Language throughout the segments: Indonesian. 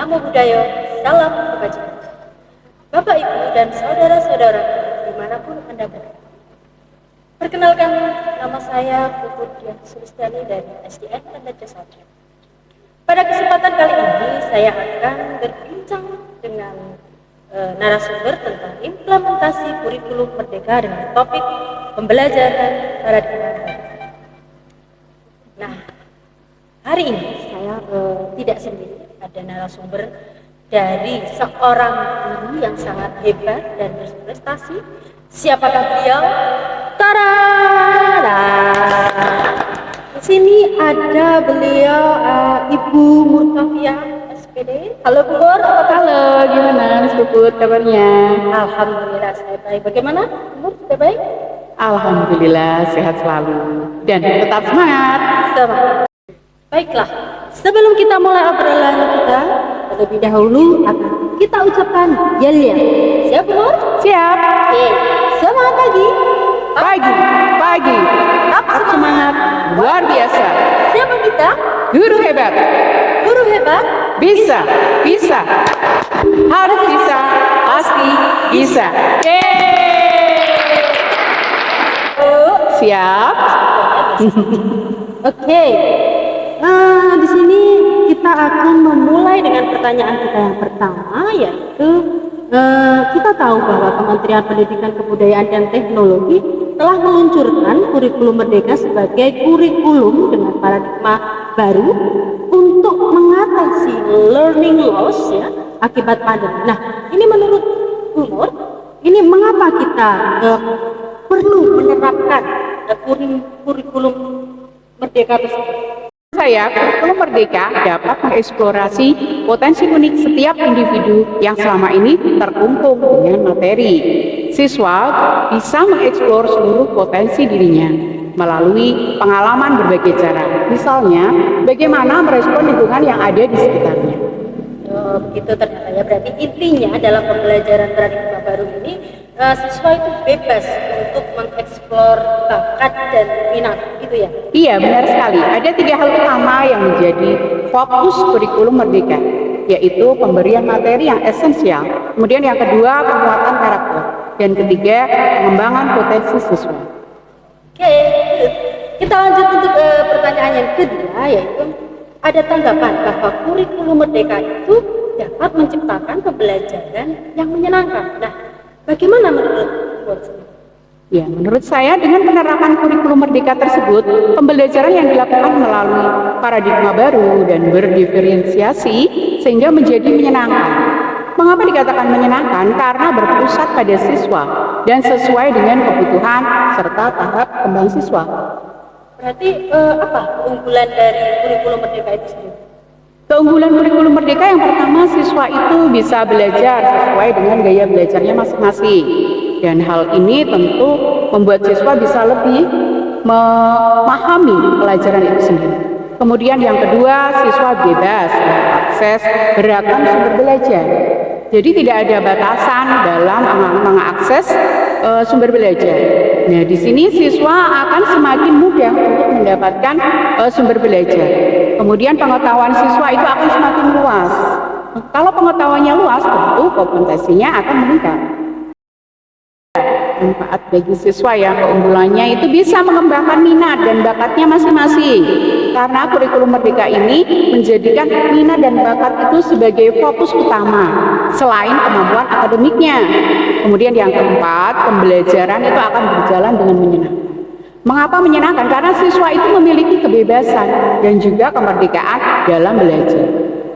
Namo Buddhaya, salam kebajikan. Bapak, Ibu, dan saudara-saudara dimanapun Anda berada. Perkenalkan, nama saya Puput Dian Sulistiani dari SDN Tanda Satria. Pada kesempatan kali ini, saya akan berbincang dengan narasumber tentang implementasi kurikulum Merdeka dengan topik pembelajaran paradigma baru. Nah, hari ini saya tidak sendiri, ada narasumber dari seorang guru yang sangat hebat dan berprestasi. Siapakah beliau? Tada! Di sini ada beliau, Ibu Murtafiah, SPD. Halo Bu Mur, apa kabar? Halo, gimana Miss Puput kabarnya? Alhamdulillah saya baik. Bagaimana Bu Mur, sudah baik? Alhamdulillah sehat selalu dan tetap semangat. Semangat. Baiklah, sebelum kita mulai obrolan kita, terlebih dahulu akan kita ucapkan Yalya. Siap Bu Mur? Siap. Oke, semangat pagi. Pagi. Apa Semangat luar biasa. Siapa kita? Guru hebat. Guru hebat. Bisa. Harus bisa. Pasti bisa. Yeay. Siap. Oke. Di sini kita akan memulai dengan pertanyaan kita yang pertama, yaitu kita tahu bahwa Kementerian Pendidikan Kebudayaan dan Teknologi telah meluncurkan kurikulum Merdeka sebagai kurikulum dengan paradigma baru untuk mengatasi learning loss ya akibat pandemi. Nah, ini menurut Umur, ini mengapa kita perlu menerapkan kurikulum Merdeka tersebut? Kurikulum Merdeka dapat mengeksplorasi potensi unik setiap individu yang selama ini terkungkung dengan materi. Siswa bisa mengeksplor seluruh potensi dirinya melalui pengalaman berbagai cara. Misalnya, bagaimana merespon lingkungan yang ada di sekitarnya. Begitu ternyata ya, berarti intinya dalam pembelajaran paradigma baru ini siswa itu bebas untuk mengeksplor bakat dan minat, gitu ya? Iya, benar sekali. Ada 3 hal utama yang menjadi fokus kurikulum Merdeka, yaitu pemberian materi yang esensial, kemudian yang kedua penguatan karakter, dan ketiga pengembangan potensi siswa. Oke, kita lanjut untuk pertanyaan yang kedua, yaitu ada tanggapan bahwa kurikulum Merdeka itu dapat menciptakan pembelajaran yang menyenangkan. Nah, bagaimana menurut Bu? Ya, menurut saya dengan penerapan kurikulum Merdeka tersebut, pembelajaran yang dilakukan melalui paradigma baru dan berdiferensiasi sehingga menjadi menyenangkan. Mengapa dikatakan menyenangkan? Karena berpusat pada siswa dan sesuai dengan kebutuhan serta tahap kembang siswa. Berarti apa keunggulan dari kurikulum Merdeka itu sendiri? Keunggulan kurikulum Merdeka yang pertama, siswa itu bisa belajar sesuai dengan gaya belajarnya masing-masing. Dan hal ini tentu membuat siswa bisa lebih memahami pelajaran itu sendiri. Kemudian yang kedua, siswa bebas mengakses beragam sumber belajar. Jadi tidak ada batasan dalam mengakses sumber belajar. Nah, di sini siswa akan semakin mudah untuk mendapatkan sumber belajar. Kemudian pengetahuan siswa itu akan semakin luas. Kalau pengetahuannya luas, tentu kompetensinya akan meningkat. Manfaat bagi siswa yang keunggulannya itu bisa mengembangkan minat dan bakatnya masing-masing. Karena kurikulum Merdeka ini menjadikan minat dan bakat itu sebagai fokus utama selain kemampuan akademiknya. Kemudian yang keempat, pembelajaran itu akan berjalan dengan menyenangkan. Mengapa menyenangkan? Karena siswa itu memiliki kebebasan dan juga kemerdekaan dalam belajar.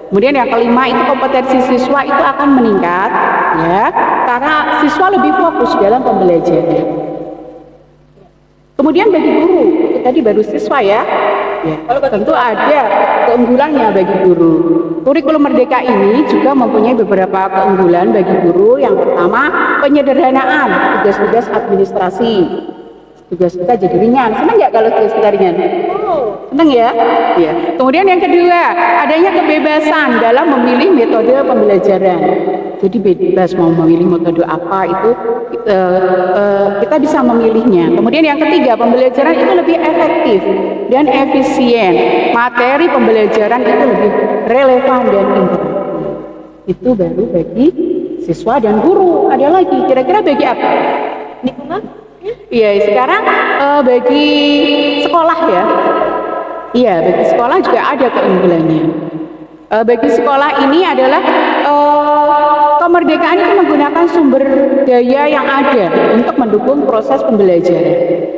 Kemudian yang kelima, itu kompetensi siswa itu akan meningkat ya, karena siswa lebih fokus dalam pembelajaran. Kemudian bagi guru, itu tadi baru siswa ya. Tentu ada keunggulannya bagi guru. Kurikulum Merdeka ini juga mempunyai beberapa keunggulan bagi guru. Yang pertama, penyederhanaan tugas-tugas administrasi. Tugas kita jadi ringan. Senang nggak kalau tugas kita ringan? Senang ya? Ya. Kemudian yang kedua, adanya kebebasan dalam memilih metode pembelajaran. Jadi bebas mau memilih metode apa itu kita bisa memilihnya. Kemudian yang ketiga, pembelajaran itu lebih efektif dan efisien. Materi pembelajaran itu lebih relevan dan interaktif. Itu baru bagi siswa dan guru. Ada lagi, kira-kira bagi apa? Lingkungan? Iya, sekarang bagi sekolah ya. Iya, bagi sekolah juga ada keunggulannya. Bagi sekolah ini adalah kemerdekaan itu menggunakan sumber daya yang ada untuk mendukung proses pembelajaran.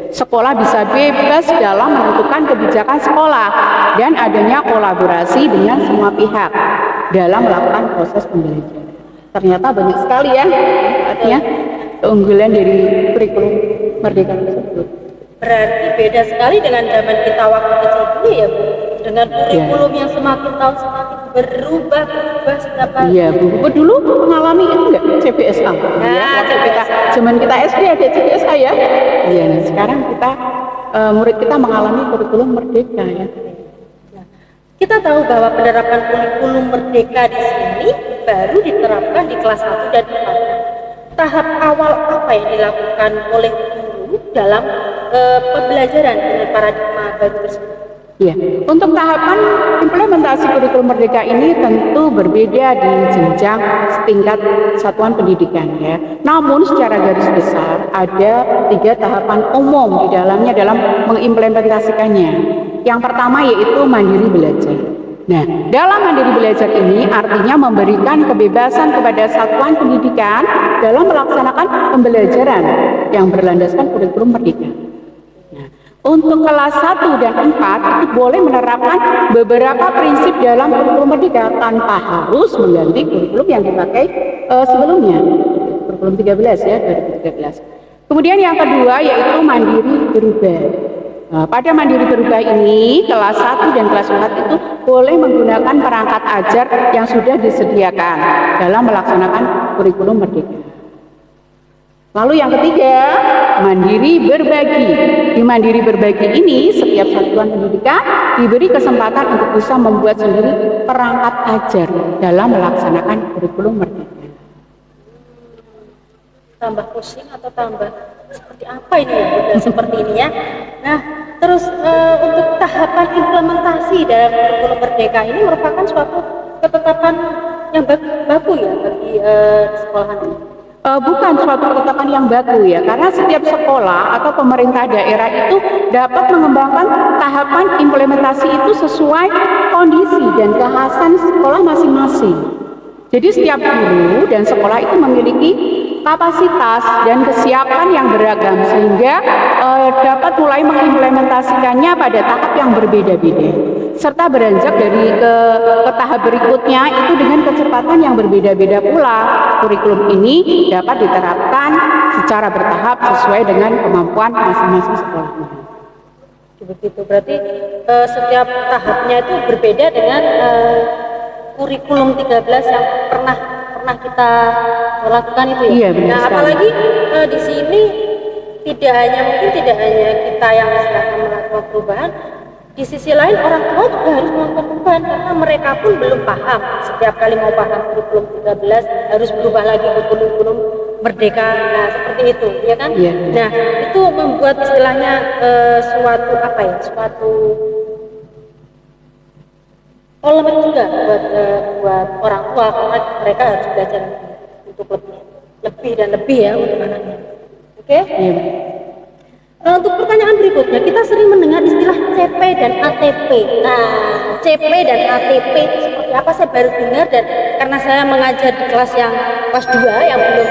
Sekolah bisa bebas dalam menentukan kebijakan sekolah dan adanya kolaborasi dengan semua pihak dalam melakukan proses pembelajaran. Ternyata banyak sekali ya artinya keunggulan dari kurikulum Merdeka tersebut. Berarti beda sekali dengan zaman kita waktu kecil dulu ya Bu, dengan kurikulum yang semakin tahun semakin berubah setiap hari. Iya, Bu dulu mengalami itu enggak CPSA? Nah, kita zaman kita SD ada CPSA ya. Iya, nah sekarang kita murid kita mengalami kurikulum Merdeka ya. Nah, kita tahu bahwa penerapan kurikulum Merdeka di sini baru diterapkan di kelas 1 dan 4. Tahap awal apa yang dilakukan oleh guru dalam pembelajaran dengan paradigma baru tersebut? Ya, untuk tahapan implementasi kurikulum Merdeka ini tentu berbeda di jenjang setingkat satuan pendidikan ya. Namun secara garis besar ada 3 tahapan umum di dalamnya dalam mengimplementasikannya. Yang pertama yaitu mandiri belajar. Nah, dalam mandiri belajar ini artinya memberikan kebebasan kepada satuan pendidikan dalam melaksanakan pembelajaran yang berlandaskan kurikulum Merdeka. Nah, untuk kelas 1 dan 4 itu boleh menerapkan beberapa prinsip dalam kurikulum Merdeka tanpa harus mengganti kurikulum yang dipakai sebelumnya. Kurikulum 13 ya, 2013. Kemudian yang kedua yaitu mandiri berubah. Nah, pada mandiri berubah ini, kelas 1 dan kelas 4 itu boleh menggunakan perangkat ajar yang sudah disediakan dalam melaksanakan kurikulum Merdeka. Lalu yang ketiga, mandiri berbagi. Di mandiri berbagi ini, setiap satuan pendidikan diberi kesempatan untuk bisa membuat sendiri perangkat ajar dalam melaksanakan kurikulum Merdeka. Tambah pusing atau tambah seperti apa ini ya, udah seperti ini ya. Nah, terus untuk tahapan implementasi dalam kurikulum Merdeka ini merupakan suatu ketetapan yang baku ya bagi sekolahan ini. Bukan suatu ketetapan yang baku ya, karena setiap sekolah atau pemerintah daerah itu dapat mengembangkan tahapan implementasi itu sesuai kondisi dan kekhasan sekolah masing-masing. Jadi setiap guru dan sekolah itu memiliki kapasitas dan kesiapan yang beragam sehingga dapat mulai mengimplementasikannya pada tahap yang berbeda-beda serta beranjak dari ke tahap berikutnya itu dengan kecepatan yang berbeda-beda pula. Kurikulum ini dapat diterapkan secara bertahap sesuai dengan kemampuan masing-masing sekolah. Begitu, berarti setiap tahapnya itu berbeda dengan kurikulum 13 yang pernah kita lakukan itu ya. Iya, benar nah, sekali. apalagi di sini tidak hanya kita yang istilahnya melakukan perubahan, di sisi lain orang tua juga harus melakukan perubahan karena mereka pun belum paham. Setiap kali mau paham kurikulum 13 harus berubah lagi ke kurikulum Merdeka. Nah, seperti itu, ya kan? Iya. Nah, itu membuat istilahnya suatu polemik juga buat orang tua karena mereka harus belajar untuk lebih dan lebih ya untuk anaknya. Oke? Iya. Untuk pertanyaan berikutnya, kita sering mendengar istilah CP dan ATP. Nah, CP dan ATP itu seperti apa? Saya baru dengar dan karena saya mengajar di kelas yang kelas 2 yang belum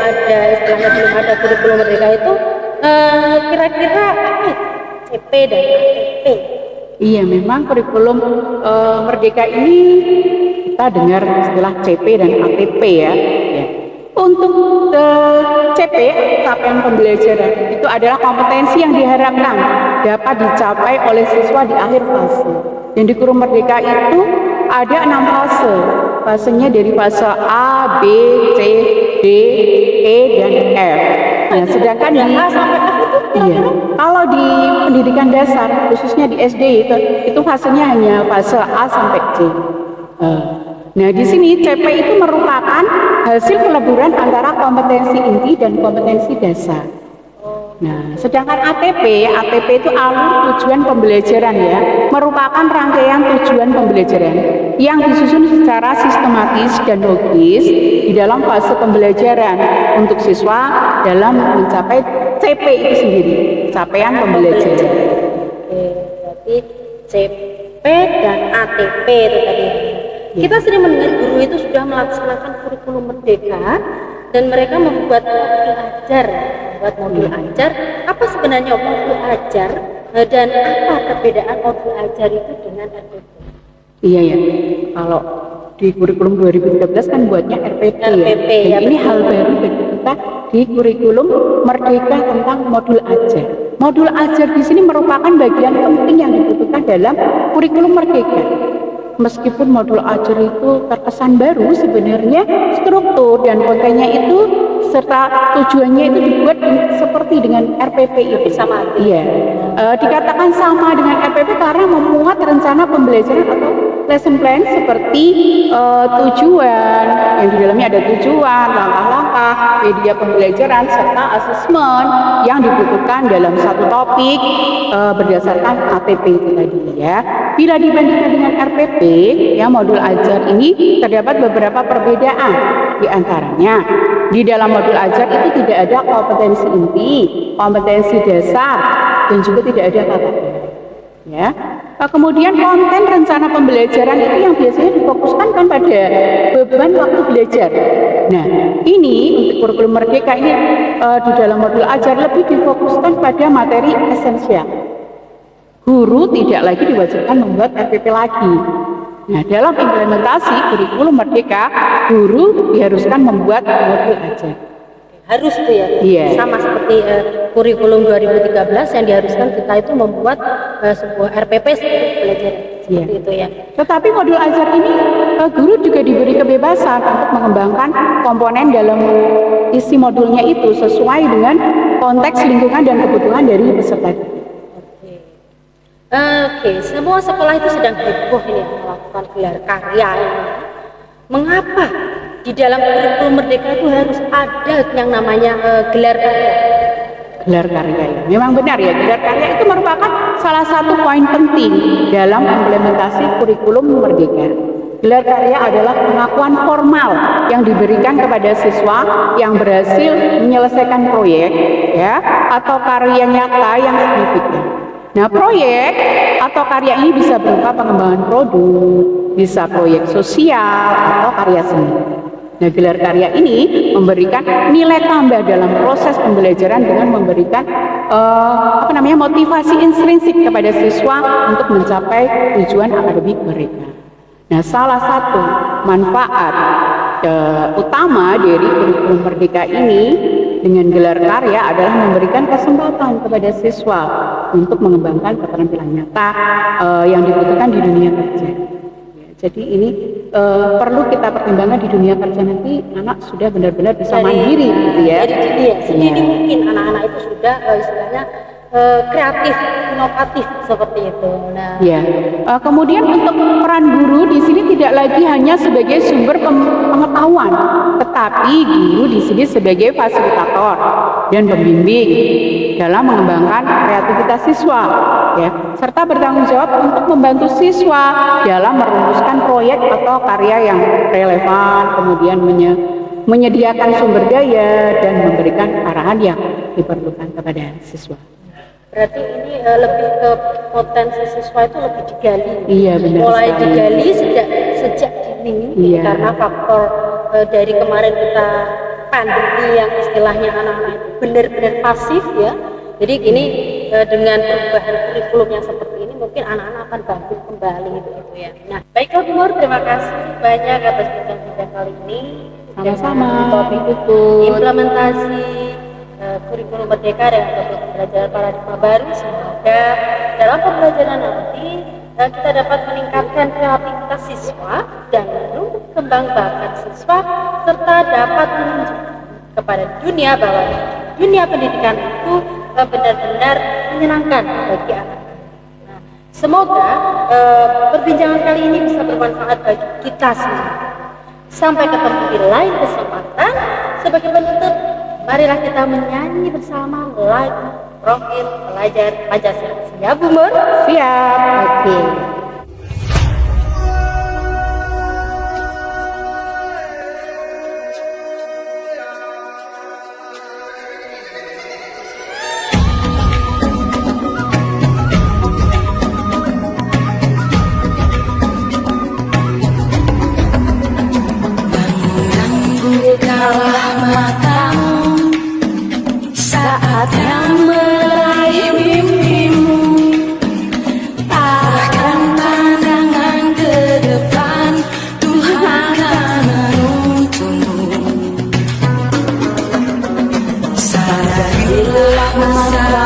ada kurikulum Merdeka itu, kira-kira apa itu CP dan ATP? Iya, memang kurikulum Merdeka ini kita dengar istilah CP dan ATP ya. Untuk CP, capaian pembelajaran, itu adalah kompetensi yang diharapkan dapat dicapai oleh siswa di akhir fase. Dan di kurikulum Merdeka itu ada 6 fase. Fasenya dari fase A, B, C, D, E, dan F. Nah, sedangkan di A sampai F itu iya, kalau di pendidikan dasar, khususnya di SD itu fasenya hanya fase A sampai C. Nah, di sini CP itu merupakan hasil peleburan antara kompetensi inti dan kompetensi dasar. Nah, sedangkan ATP itu alur tujuan pembelajaran ya, merupakan rangkaian tujuan pembelajaran yang disusun secara sistematis dan logis di dalam fase pembelajaran untuk siswa dalam mencapai CP itu sendiri, capaian pembelajaran. Oke, berarti CP dan ATP itu tadi. Kita sering mendengar guru itu sudah melaksanakan kurikulum merdeka dan mereka membuat modul ajar. Apa sebenarnya modul ajar dan apa perbedaan modul ajar itu dengan RPP? Iya ya, kalau di kurikulum 2013 kan buatnya RPP ya. Dan ini hal baru bagi kita di kurikulum merdeka tentang modul ajar. Modul ajar di sini merupakan bagian penting yang dibutuhkan dalam kurikulum merdeka. Meskipun modul ajar itu terkesan baru, sebenarnya struktur dan kontennya itu serta tujuannya itu dibuat seperti dengan RPP itu. Sama. Iya. Dikatakan sama dengan RPP karena memuat rencana pembelajaran atau lesson plan seperti tujuan, yang di dalamnya ada tujuan, langkah-langkah, media pembelajaran serta asesmen yang dibutuhkan dalam satu topik berdasarkan ATP itu tadi ya. Bila dibandingkan dengan RPP, ya modul ajar ini terdapat beberapa perbedaan. Di antaranya, di dalam modul ajar itu tidak ada kompetensi inti, kompetensi dasar, dan juga tidak ada tata cara. Ya. Kemudian konten rencana pembelajaran itu yang biasanya difokuskan kan pada beban waktu belajar. Nah, ini untuk kurikulum merdeka ini di dalam modul ajar lebih difokuskan pada materi esensial. Guru tidak lagi diwajibkan membuat RPP lagi. Nah, dalam implementasi kurikulum merdeka, guru diharuskan membuat modul ajar. Harus tuh ya, sama seperti kurikulum 2013 yang diharuskan kita itu membuat sebuah RPP seperti pelajaran seperti itu ya. Tetapi modul ajar ini guru juga diberi kebebasan untuk mengembangkan komponen dalam isi modulnya itu sesuai dengan konteks lingkungan dan kebutuhan dari peserta. Oke, semua sekolah itu sedang heboh ini melakukan gelar karya ini. Mengapa di dalam kurikulum merdeka itu harus ada yang namanya gelar karya? Gelar karya ya. Memang benar ya, gelar karya itu merupakan salah satu poin penting dalam implementasi kurikulum merdeka. Gelar karya adalah pengakuan formal yang diberikan kepada siswa yang berhasil menyelesaikan proyek ya atau karya nyata yang signifikan. Nah, proyek atau karya ini bisa berupa pengembangan produk, bisa proyek sosial atau karya seni. Nah, gelar karya ini memberikan nilai tambah dalam proses pembelajaran dengan memberikan motivasi intrinsik kepada siswa untuk mencapai tujuan akademik mereka. Nah, salah satu manfaat utama dari kurikulum merdeka ini dengan gelar karya adalah memberikan kesempatan kepada siswa untuk mengembangkan keterampilan nyata yang dibutuhkan di dunia kerja. Ya, jadi ini perlu kita pertimbangkan di dunia kerja nanti anak sudah benar-benar bisa mandiri gitu ya. Jadi mungkin anak-anak itu sudah istilahnya kreatif, inovatif seperti itu. Nah, ya. Kemudian untuk peran guru di sini tidak lagi hanya sebagai sumber pengetahuan, tetapi guru di sini sebagai fasilitator dan pembimbing dalam mengembangkan kreativitas siswa, ya, serta bertanggung jawab untuk membantu siswa dalam merumuskan proyek atau karya yang relevan, kemudian menyediakan sumber daya dan memberikan arahan yang diperlukan kepada siswa. Berarti ini lebih ke potensi siswa itu lebih digali. Iya, benar. Mulai digali sejak dini, karena faktor dari kemarin kita pandemi yang istilahnya anak-anak itu benar-benar pasif ya. Jadi gini dengan perubahan kurikulum yang seperti ini mungkin anak-anak akan bangkit kembali gitu ya. Nah, baiklah Bu Nur, terima kasih banyak atas bincang-bincang kali ini. Sama-sama. Topik itu implementasi kurikulum merdeka dan pembelajaran paradigma baru. Semoga dalam pembelajaran nanti kita dapat meningkatkan kreativitas siswa dan menumbuh kembang bakat siswa serta dapat menunjukkan kepada dunia bahwa dunia pendidikan itu benar-benar menyenangkan bagi anak. Nah, semoga perbincangan kali ini bisa bermanfaat bagi kita semua. Sampai ketemu di lain kesempatan. Sebagai penutup, marilah kita menyanyi bersama lagu Profil Pelajar Pancasila. Siap, Bu Mur? Siap. Oke. Bukalah matamu saat yang meraih mimpimu. Arahkan pandangan ke depan, Tuhan akan menuntunmu. Sadarilah masa